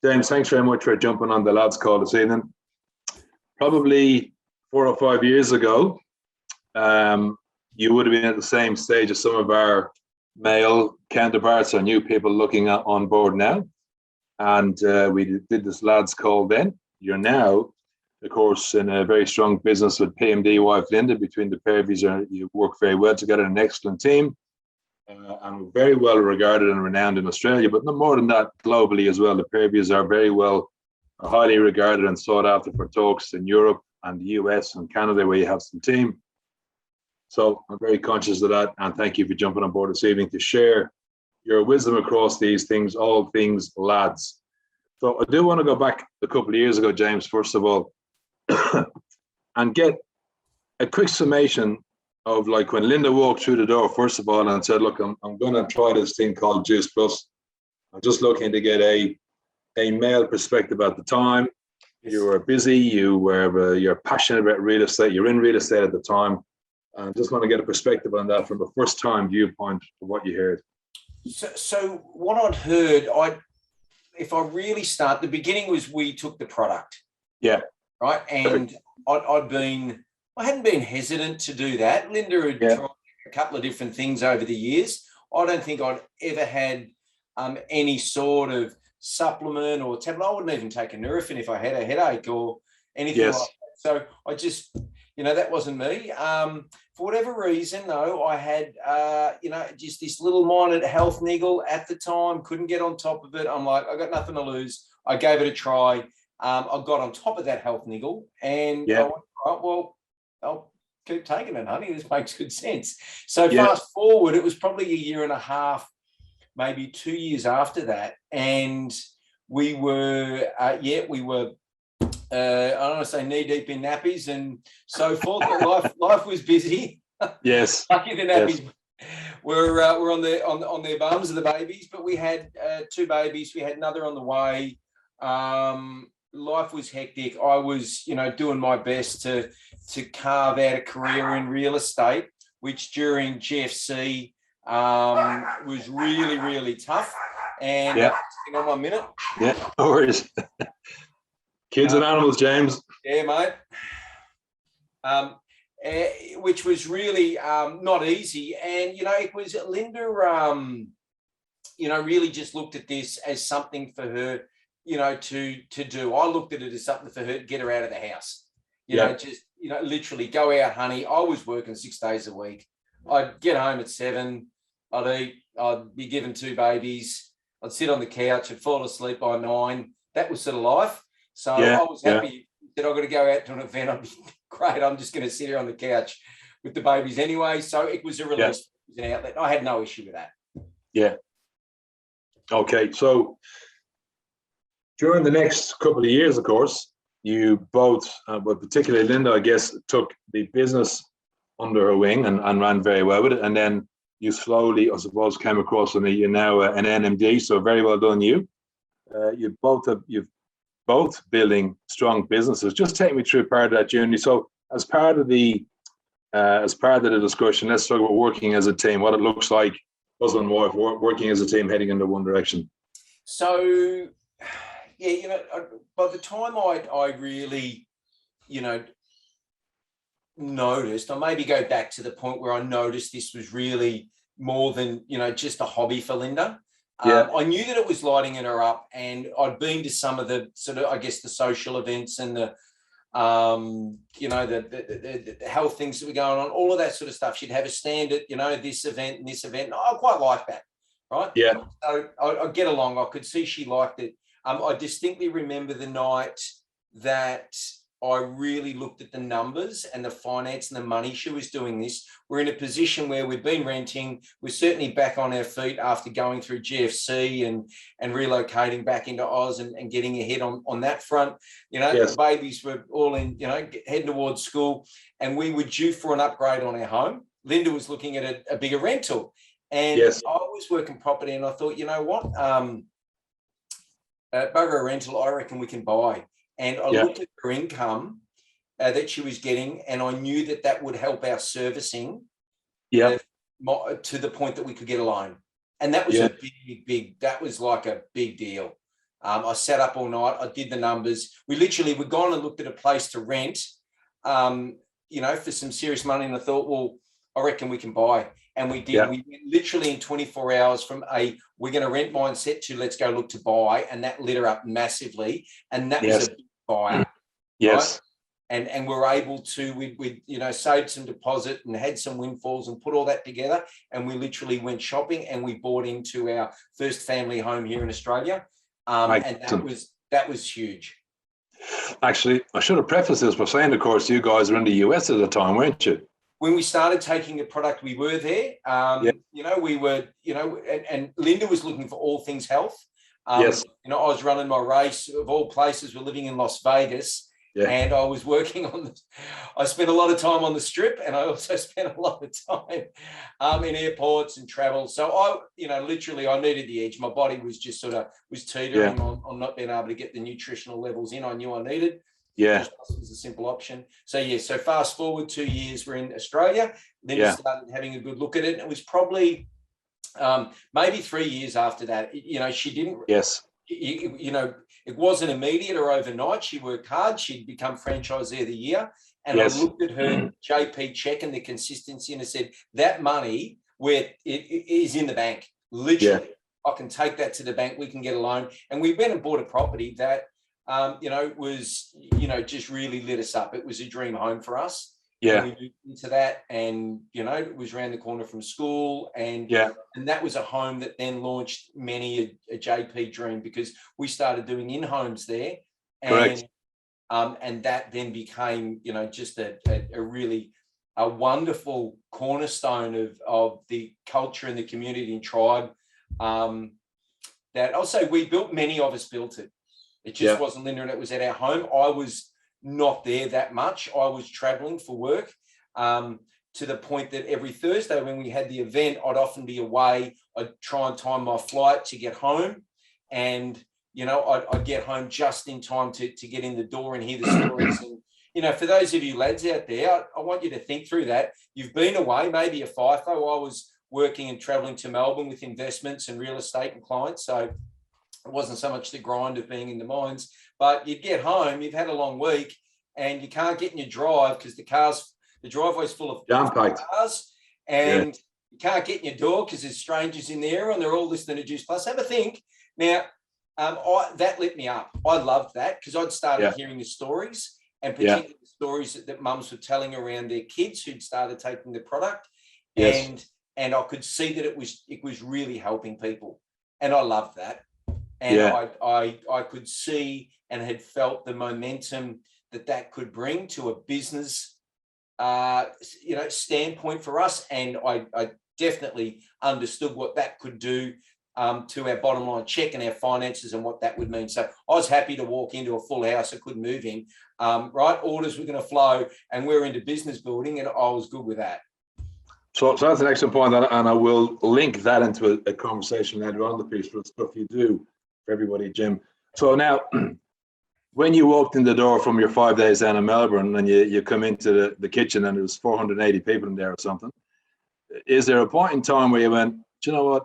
James, thanks very much for jumping on the lads call this evening. Probably 4 or 5 years ago, you would have been at the same stage as some of our male counterparts or new people looking at on board now. And we did this lads call then. You're now, of course, in a very strong business with PMD wife Linda. Between the pair of you work very well together, an excellent team. And very well regarded and renowned in Australia, but no more than that, globally as well. The pair of are very well, highly regarded and sought after for talks in Europe and the US and Canada, where you have some team. So I'm very conscious of that, and thank you for jumping on board this evening to share your wisdom across these things, all things lads. So I do want to go back a couple of years ago, James, first of all, and get a quick summation of like when Linda walked through the door, first of all, and said, look, I'm going to try this thing called Juice Plus. I'm just looking to get a male perspective at the time. You were busy, you're passionate about real estate, you're in real estate at the time. And just want to get a perspective on that from a first time viewpoint of what you heard. So what I'd heard, if I really start, the beginning was we took the product. Yeah. Right. And I hadn't been hesitant to do that. Linda had tried a couple of different things over the years. I don't think I'd ever had any sort of supplement or tablet. I wouldn't even take a Nurofen if I had a headache or anything like that. So I just, that wasn't me. For whatever reason, though, I had, just this little minor health niggle at the time, couldn't get on top of it. I'm like, I got nothing to lose. I gave it a try. I got on top of that health niggle and I went, right, well, I'll keep taking it, honey. This makes good sense. So fast forward, it was probably a year and a half, maybe 2 years after that. And we were, I don't want to say knee deep in nappies and so forth, but life was busy. Yes. Lucky the nappies were on their bums of the babies, but we had 2 babies. We had another on the way. Life was hectic. I was, doing my best to carve out a career in real estate, which during GFC was really, really tough. And hang on 1 minute. Yeah, no worries. Kids and animals, James. Yeah, mate. Which was really not easy. And, it was Linda, really just looked at this as something for her, to do. I looked at it as something for her to get her out of the house. Just, literally go out, honey. I was working 6 days a week. I'd get home at 7. I'd eat. I'd be given 2 babies. I'd sit on the couch. I'd fall asleep by 9. That was sort of life. So I was happy that I've got to go out to an event. I'd be great. I'm just going to sit here on the couch with the babies anyway. So it was a release. It was an outlet. I had no issue with that. Yeah. Okay. So during the next couple of years, of course, you both, but particularly Linda, I guess, took the business under her wing and ran very well with it. And then you slowly, I suppose, came across and you're now an NMD. So very well done, you. You've both building strong businesses. Just take me through part of that journey. So as part of the discussion, let's talk about working as a team, what it looks like, husband and wife working as a team heading into one direction. So, by the time I really, noticed, or maybe go back to the point where I noticed this was really more than, just a hobby for Linda. I knew that it was lighting her up, and I'd been to some of the sort of, I guess, the social events and the, the health things that were going on, all of that sort of stuff. She'd have a stand at, this event and this event. I quite liked that, right? Yeah. So I'd get along. I could see she liked it. I distinctly remember the night that I really looked at the numbers and the finance and the money she was doing this. We're in a position where we've been renting. We're certainly back on our feet after going through GFC and relocating back into Oz and getting ahead on that front. The babies were all in, heading towards school, and we were due for an upgrade on our home. Linda was looking at a bigger rental, and I was working property, and I thought, you know what, bugger a rental, I reckon we can buy. And I looked at her income that she was getting, and I knew that would help our servicing to the point that we could get a loan. And that was a big, that was like a big deal. I sat up all night. I did the numbers. We'd gone and looked at a place to rent, for some serious money. And I thought, well, I reckon we can buy. And we did. Yeah. We went literally in 24 hours from we're going to rent mindset to let's go look to buy. And that lit her up massively. And that was a big buyer. Yes. Right? And we're able to, we saved some deposit and had some windfalls and put all that together. And we literally went shopping and we bought into our first family home here in Australia. And that was huge. Actually, I should have prefaced this by saying, of course, you guys were in the US at the time, weren't you? When we started taking the product, we were there. We were, and Linda was looking for all things health. Yes. I was running my race. Of all places, we're living in Las Vegas. Yeah. And I was working I spent a lot of time on the strip, and I also spent a lot of time in airports and travel. So I needed the edge. My body was just was teetering on not being able to get the nutritional levels in I knew I needed. Yeah. It was a simple option. So so fast forward 2 years, we're in Australia. Then we started having a good look at it. And it was probably maybe 3 years after that. She didn't. Yes. It wasn't immediate or overnight. She worked hard. She'd become franchisee of the year. And I looked at her JP check and the consistency, and I said, that money where it is in the bank, literally. I can take that to the bank. We can get a loan. And we went and bought a property that, was, just really lit us up. It was a dream home for us. Yeah. And we moved into that, and, it was around the corner from school. And that was a home that then launched many a JP dream, because we started doing in-homes there. And, and that then became, just a really wonderful cornerstone of the culture and the community and tribe. That also many of us built it. It just wasn't Linda and it was at our home. I was not there that much. I was traveling for work, to the point that every Thursday when we had the event, I'd often be away. I'd try and time my flight to get home, and I'd get home just in time to get in the door and hear the stories. And for those of you lads out there, I want you to think through that. You've been away, maybe a FIFO. I was working and traveling to Melbourne with investments and real estate and clients, so it wasn't so much the grind of being in the mines. But you'd get home, you've had a long week, and you can't get in your drive because the driveway's full of cars, and you can't get in your door because there's strangers in there and they're all listening to Juice Plus. Have a think. Now, that lit me up. I loved that because I'd started hearing the stories, and particularly the stories that mums were telling around their kids who'd started taking the product. Yes. And I could see that it was really helping people. And I loved that. And I could see and had felt the momentum that could bring to a business, standpoint for us. And I definitely understood what that could do to our bottom line check and our finances and what that would mean. So I was happy to walk into a full house. I couldn't move in, orders were going to flow, and we're into business building, and I was good with that. So that's an excellent point, and I will link that into a conversation later on the piece for the stuff you do for everybody, Jim. So now, when you walked in the door from your 5 days down in Melbourne, and you come into the kitchen and there's 480 people in there or something, is there a point in time where you went, do you know what,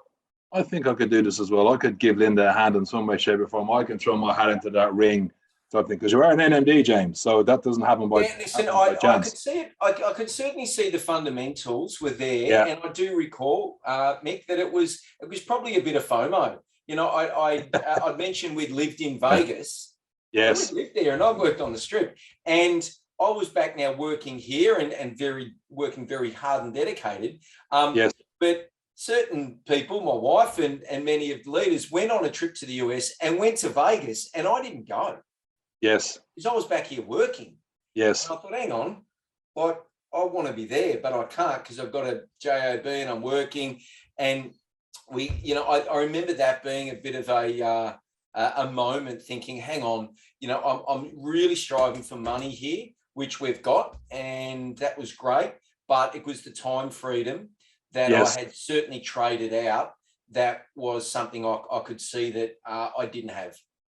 I think I could do this as well. I could give Linda a hand in some way, shape or form. I can throw my hat into that ring, something, because you are an NMD, James, so that doesn't happen by chance. I could see it. I could certainly see the fundamentals were there, and I do recall, Mick, that it was probably a bit of FOMO. I mentioned we'd lived in Vegas. Yes, we lived there, and I worked on the strip, and I was back now working here and working very hard and dedicated. Yes, but certain people, my wife and many of the leaders, went on a trip to the US and went to Vegas, and I didn't go. Yes. Because I was back here working. Yes. And I thought, hang on, like I want to be there, but I can't because I've got a job and I'm working. And I remember that being a bit of a moment thinking, hang on, I'm really striving for money here, which we've got, and that was great. But it was the time freedom that I had certainly traded out. That was something I could see that I didn't have.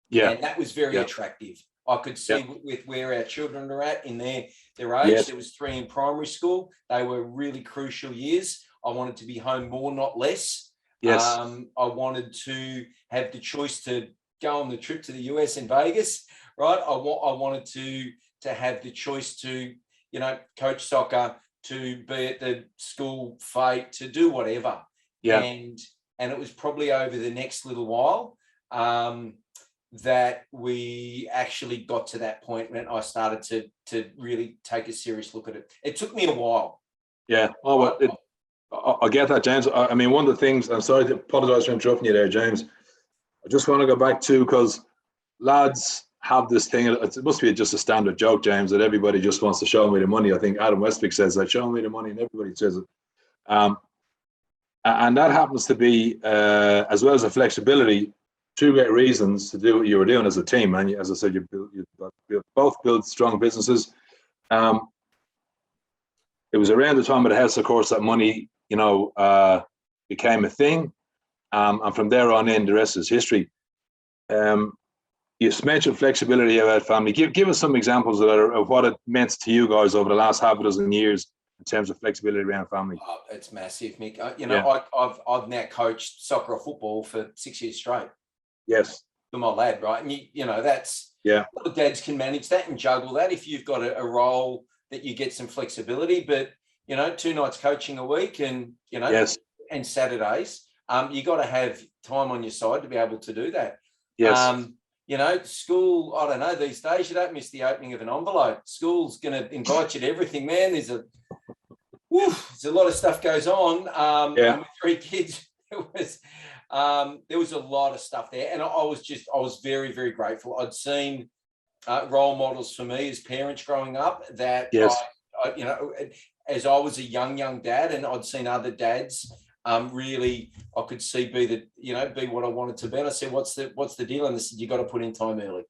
Yeah. And that was very attractive. I could see with where our children are at in their age. Yes. There was 3 in primary school. They were really crucial years. I wanted to be home more, not less. Yes. I wanted to have the choice to go on the trip to the US in Vegas, right? I wanted to have the choice to, you know, coach soccer, to be at the school fete, to do whatever. Yeah. And it was probably over the next little while that we actually got to that point when I started to really take a serious look at it. It took me a while. Yeah. Oh, well, I get that, James. I mean, one of the things, I'm sorry to apologise for interrupting you there, James. I just want to go back to, because lads have this thing, it must be just a standard joke, James, that everybody just wants to show me the money. I think Adam Westwick says that, show me the money, and everybody says it. And that happens to be, as well as the flexibility, two great reasons to do what you were doing as a team. And as I said, you both built strong businesses. It was around the time of the house, of course, that money, you know, became a thing. And from there on in, the rest is history. You mentioned flexibility about family. Give us some examples of what it meant to you guys over the last half a dozen years in terms of flexibility around family. Oh, it's massive, Mick. You know, yeah. I've now coached soccer or football for 6 years straight. Yes. For my lad, right? And you know, that's, yeah. A lot of dads can manage that and juggle that if you've got a role that you get some flexibility. But, you know, 2 nights coaching a week and, you know, yes. and Saturdays, you got to have time on your side to be able to do that. Yes. You know, school, I don't know, these days you don't miss the opening of an envelope. School's going to invite you to everything, man. There's a lot of stuff goes on. And with 3 kids, there was a lot of stuff there. And I was very, very grateful. I'd seen role models for me as parents growing up that, yes. I, you know, as I was a young dad, and I'd seen other dads really, I could see be what I wanted to be. And I said, what's the deal? And they said, you got to put in time early.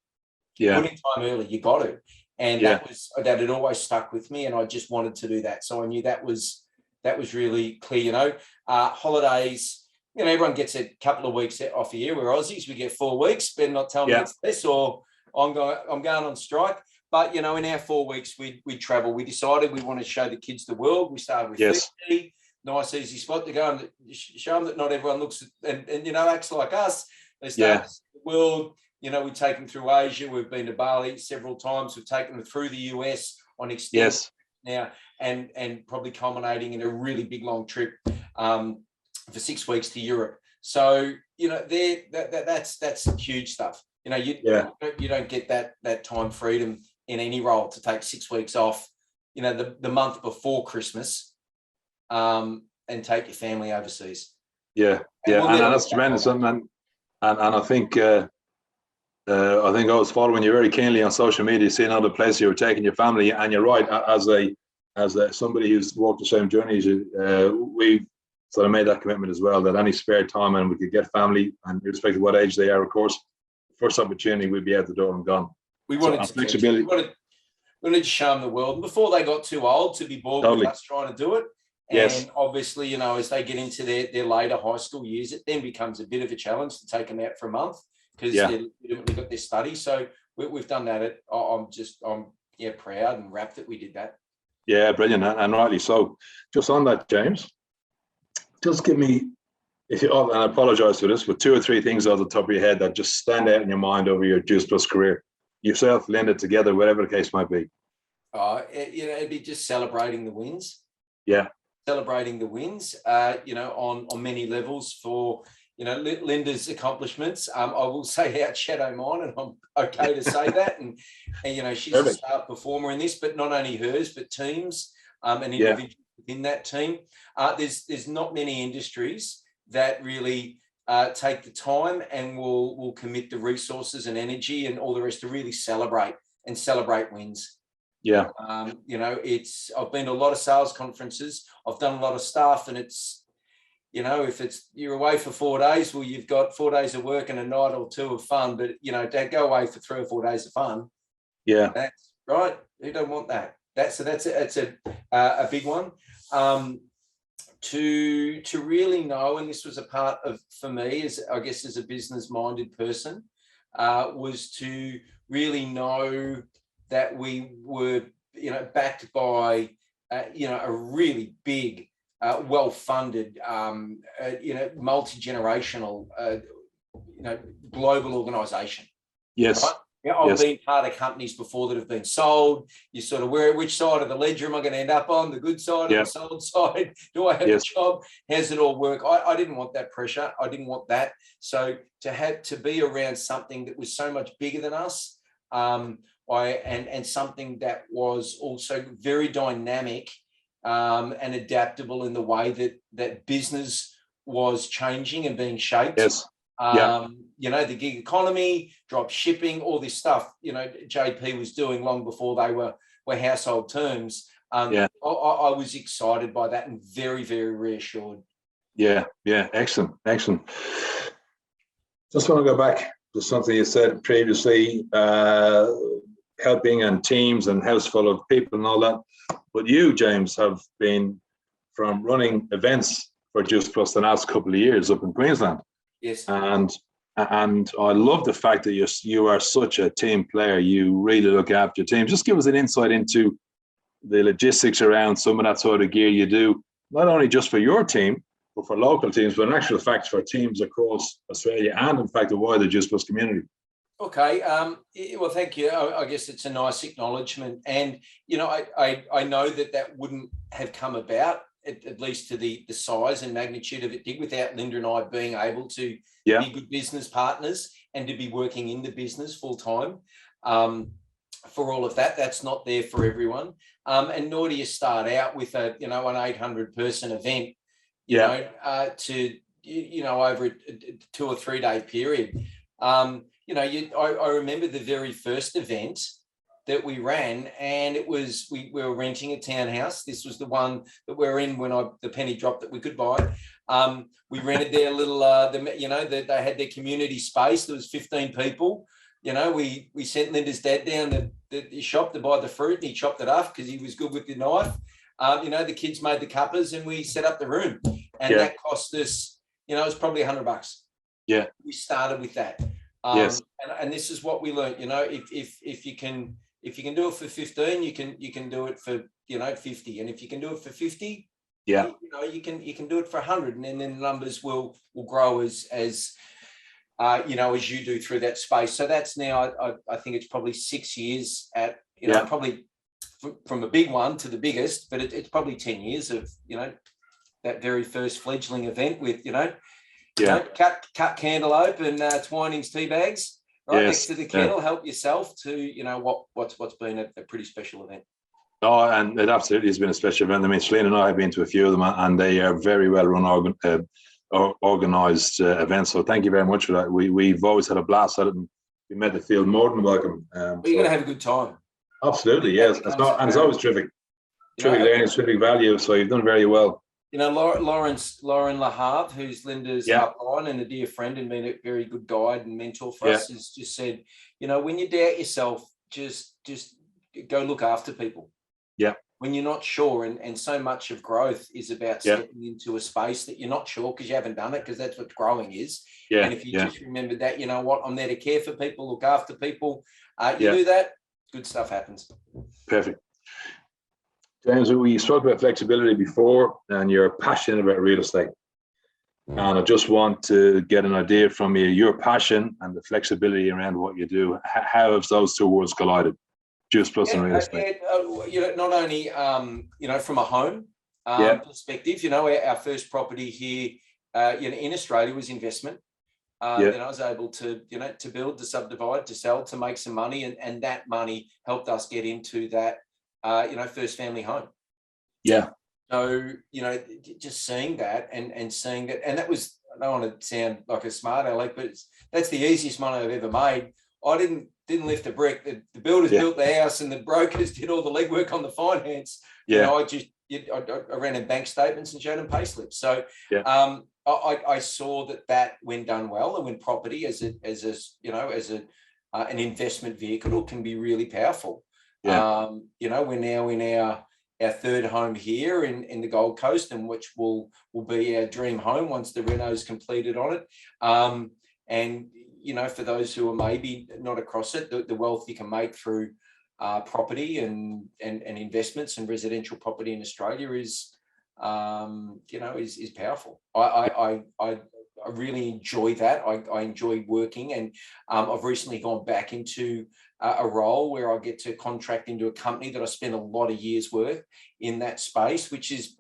Yeah. Put in time early. You got to. And that had always stuck with me. And I just wanted to do that. So I knew that was really clear, you know. Holidays, you know, everyone gets a couple of weeks off a year. We're Aussies. We get 4 weeks. Better not tell me it's less, or I'm going on strike. But, you know, in our 4 weeks, we travel. We decided we want to show the kids the world. We started with Fiji. Nice, easy spot to go and show them that not everyone looks and you know, acts like us. They start the world. You know, we take them through Asia. We've been to Bali several times. We've taken them through the US on extended now, and probably culminating in a really big long trip for 6 weeks to Europe. So, you know, that's huge stuff. You know, you don't get that time freedom in any role to take 6 weeks off, you know, the month before Christmas. And take your family overseas. And that's tremendous. And I think I was following you very keenly on social media, seeing other places you were taking your family. And you're right, as somebody who's walked the same journey as you, we sort of made that commitment as well, that any spare time and we could get family, and irrespective of what age they are, of course, first opportunity we'd be out the door and gone. We wanted flexibility. We wanted to show them the world. And before they got too old to be bored with us trying to do it. And obviously, you know, as they get into their later high school years, it then becomes a bit of a challenge to take them out for a month because they've got their studies. So we've done that. I'm proud and rapt that we did that. Yeah, brilliant, and rightly so. Just on that, James, just give me, and I apologise for this, but 2 or 3 things off the top of your head that just stand out in your mind over your Juice Plus career. Yourself, Linda, together, whatever the case might be. You know, it'd be just celebrating the wins. Yeah. Celebrating the wins, you know, on many levels for, you know, Linda's accomplishments. I will say outshadow mine, and I'm okay to say that. And you know, she's a star performer in this, but not only hers, but teams and individuals within that team. There's not many industries that really take the time and will commit the resources and energy and all the rest to really celebrate wins. Yeah. You know, I've been to a lot of sales conferences. I've done a lot of stuff, and it's, you know, if you're away for 4 days, well, you've got 4 days of work and a night or 2 of fun, but you know, don't go away for 3 or 4 days of fun. Yeah. That's right. Who don't want that? That's a big one. To really know, and this was a part of, for me, as I guess as a business-minded person, was to really know that we were, you know, backed by, you know, a really big, well-funded, you know, multi-generational global organisation. Yes. Right? Yeah, I've been part of companies before that have been sold. You sort of, which side of the ledger am I going to end up on? The good side or the sold side? Do I have a job? How's it all work? I didn't want that pressure. I didn't want that. So to be around something that was so much bigger than us, and something that was also very dynamic and adaptable in the way that business was changing and being shaped. Yes. The gig economy, drop shipping, all this stuff, JP was doing long before they were household terms. I was excited by that and very, very reassured. Yeah. Excellent. Just want to go back to something you said previously, helping and teams and house full of people and all that. But you, James, have been from running events for Juice Plus the last couple of years up in Queensland. Yes. And I love the fact that you are such a team player. You really look after your team. Just give us an insight into the logistics around some of that sort of gear you do, not only just for your team, but for local teams, but in actual fact for teams across Australia and in fact the wider Juice Plus community. Okay. Well, thank you. I guess it's a nice acknowledgement. And, I know that wouldn't have come about, at least to the size and magnitude of it did, without Linda and I being able to be good business partners and to be working in the business full time. For all of that, that's not there for everyone. And nor do you start out with an 800 person event, to over a 2 or 3 day period. I remember the very first event that we ran, and it was we were renting a townhouse. This was the one that we're in when the penny dropped that we could buy. We rented their little, they had their community space. There was 15 people. We sent Linda's dad down to the shop to buy the fruit, and he chopped it off because he was good with the knife. The kids made the cuppers, and we set up the room, and that cost us, it was probably $100. Yeah, we started with that. And this is what we learned. If you can do it for 15, you can do it for 50, and if you can do it for 50, you can do it for 100, and then the numbers will grow as you do through that space. So that's now I think it's probably 6 years at probably from a big one to the biggest, but it's probably 10 years of that very first fledgling event with cut cantaloupe and Twinings tea bags next to the kettle. Help yourself to what's been a pretty special event. Oh, and it absolutely has been a special event. I mean, Shalene and I have been to a few of them, and they are very well run, organised events. So thank you very much for that. We've always had a blast at it, and we made the field more than welcome. You're going to have a good time. Absolutely, yes. It's always terrific. Terrific learning, terrific value. So you've done very well. Lauren LaHave, who's Linda's upline and a dear friend and been a very good guide and mentor for us, has just said, when you doubt yourself, just go look after people. Yeah. When you're not sure, and so much of growth is about stepping into a space that you're not sure because you haven't done it, because that's what growing is. Yeah. And if you just remember that, I'm there to care for people, look after people. You do that, good stuff happens. Perfect. James, we spoke about flexibility before, and you're passionate about real estate. And I just want to get an idea from you, your passion and the flexibility around what you do. How have those two worlds collided? Juice Plus and real estate. Not only, from a home perspective, our first property here in Australia was investment. Then I was able to, to build, to subdivide, to sell, to make some money. And that money helped us get into that, first family home. Yeah. So, just seeing that and seeing that, and that was, I don't want to sound like a smart aleck, but that's the easiest money I've ever made. I didn't lift a brick. The builders built the house, and the brokers did all the legwork on the finance. Yeah. I ran in bank statements and showed them pay slips. So I saw that when done well, and when property as an investment vehicle can be really powerful. Yeah. We're now in our third home here in the Gold Coast, and which will be our dream home once the reno's completed on it. And for those who are maybe not across it, the wealth you can make through property and investments and residential property in Australia is powerful. I really enjoy that. I enjoy working, and I've recently gone back into a role where I get to contract into a company that I spend a lot of years worth in that space, which is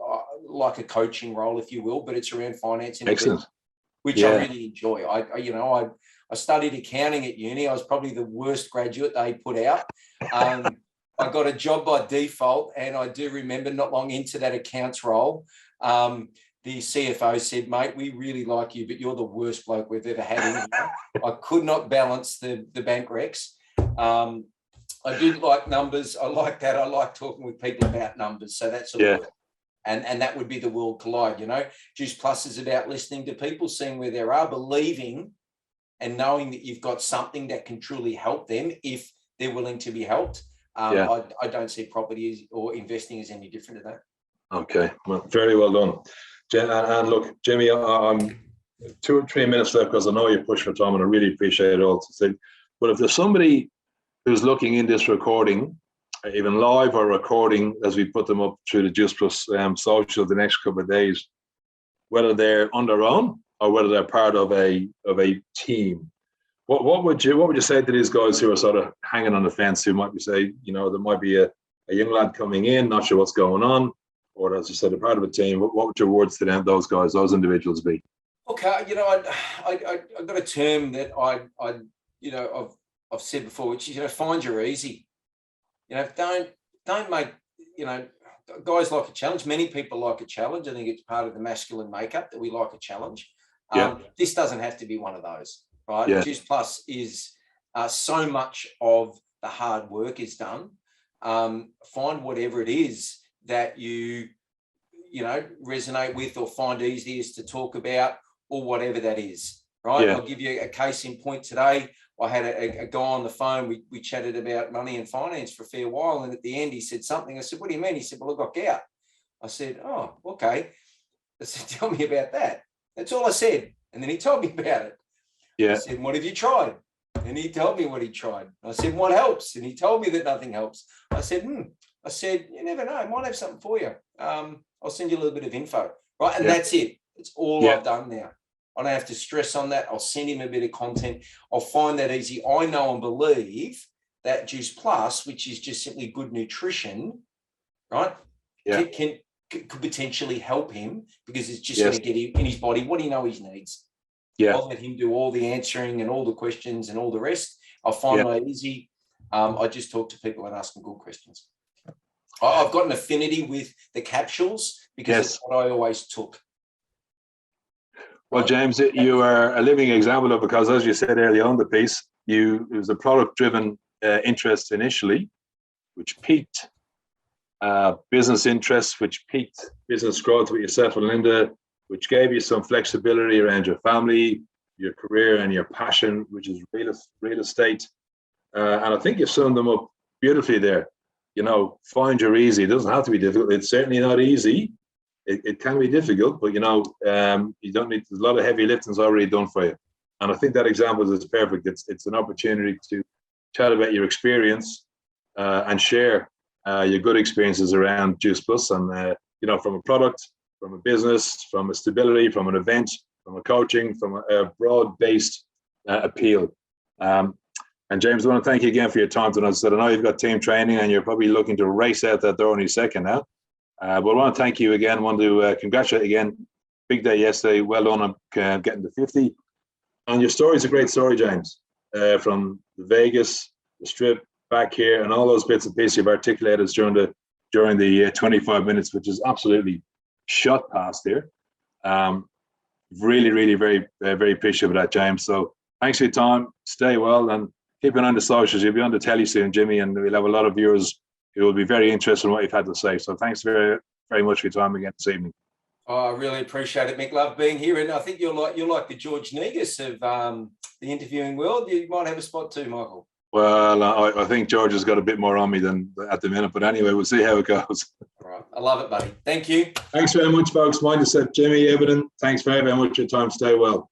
like a coaching role, if you will, but it's around finance and Excellent. Which I really enjoy. I studied accounting at uni. I was probably the worst graduate they put out. I got a job by default, and I do remember not long into that accounts role, the CFO said, "Mate, we really like you, but you're the worst bloke we've ever had in here." I could not balance the bank recs. I do like numbers. I like that. I like talking with people about numbers. So that's sort of, and that would be the world collide. Juice Plus is about listening to people, seeing where they are, believing and knowing that you've got something that can truly help them if they're willing to be helped. I don't see property or investing as any different to that. Okay, well, very well done. And look, Jimmy, I'm 2 or 3 minutes left because I know you push for time, and I really appreciate it all. But if there's somebody who's looking in this recording, even live or recording, as we put them up through the Juice Plus social the next couple of days, whether they're on their own or whether they're part of a team, what would you say to these guys who are sort of hanging on the fence, who might be say, there might be a young lad coming in, not sure what's going on, or as you said, a part of a team? What would your words to them, those guys, those individuals be? Okay, I've got a term that I've said before, which is, find your easy. Don't make, guys like a challenge. Many people like a challenge. I think it's part of the masculine makeup that we like a challenge. This doesn't have to be one of those, right? Juice Plus is so much of the hard work is done. Find whatever it is that you resonate with or find easiest to talk about, or whatever that is, right? I'll give you a case in point today. I had a guy on the phone. We chatted about money and finance for a fair while, and at the end he said something. I said, "What do you mean?" He said, "Well, I got gout." I said, "Oh, okay." I said, "Tell me about that." That's all I said, and then he told me about it. I said, "What have you tried?" And he told me what he tried. I said, "What helps?" And he told me that nothing helps. I said, I said, "You never know. I might have something for you. I'll send you a little bit of info." Right. And that's it. It's all I've done now. I don't have to stress on that. I'll send him a bit of content. I'll find that easy. I know and believe that Juice Plus, which is just simply good nutrition, right, could potentially help him, because it's just going to get him in his body what he knows he needs. I'll let him do all the answering and all the questions and all the rest. I'll find my easy. I just talk to people and ask them good questions. I've got an affinity with the capsules because it's what I always took. Well, James, you are a living example of, because as you said earlier on the piece, it was a product-driven interest initially, which peaked business interest, which peaked business growth with yourself and Linda, which gave you some flexibility around your family, your career, and your passion, which is real estate. And I think you've summed them up beautifully there. Find your easy. It doesn't have to be difficult. It's certainly not easy. It can be difficult, but you don't need. There's a lot of heavy lifting's already done for you, and I think that example is perfect. It's an opportunity to chat about your experience and share your good experiences around Juice Plus, and from a product, from a business, from a stability, from an event, from a coaching, from a broad-based appeal. And James, I want to thank you again for your time tonight. As I said, I know you've got team training and you're probably looking to race out that door any second now. But I want to thank you again. I want to congratulate you again. Big day yesterday. Well done on getting to 50. And your story is a great story, James. From Vegas, the Strip, back here, and all those bits and pieces you've articulated during the 25 minutes, which is absolutely shot past here. Really, really very, very appreciative of that, James. So thanks for your time. Stay well and keep it on the socials. You'll be on the telly soon, Jimmy, and we'll have a lot of viewers who will be very interested in what you've had to say. So thanks very, very much for your time again this evening. Oh, I really appreciate it, Mick. Love being here. And I think you're like the George Negus of the interviewing world. You might have a spot too, Michael. Well, I think George has got a bit more on me than at the minute. But anyway, we'll see how it goes. All right. I love it, buddy. Thank you. Thanks very much, folks. Mind yourself, Jimmy Evenden. Thanks very, very much for your time. Stay well.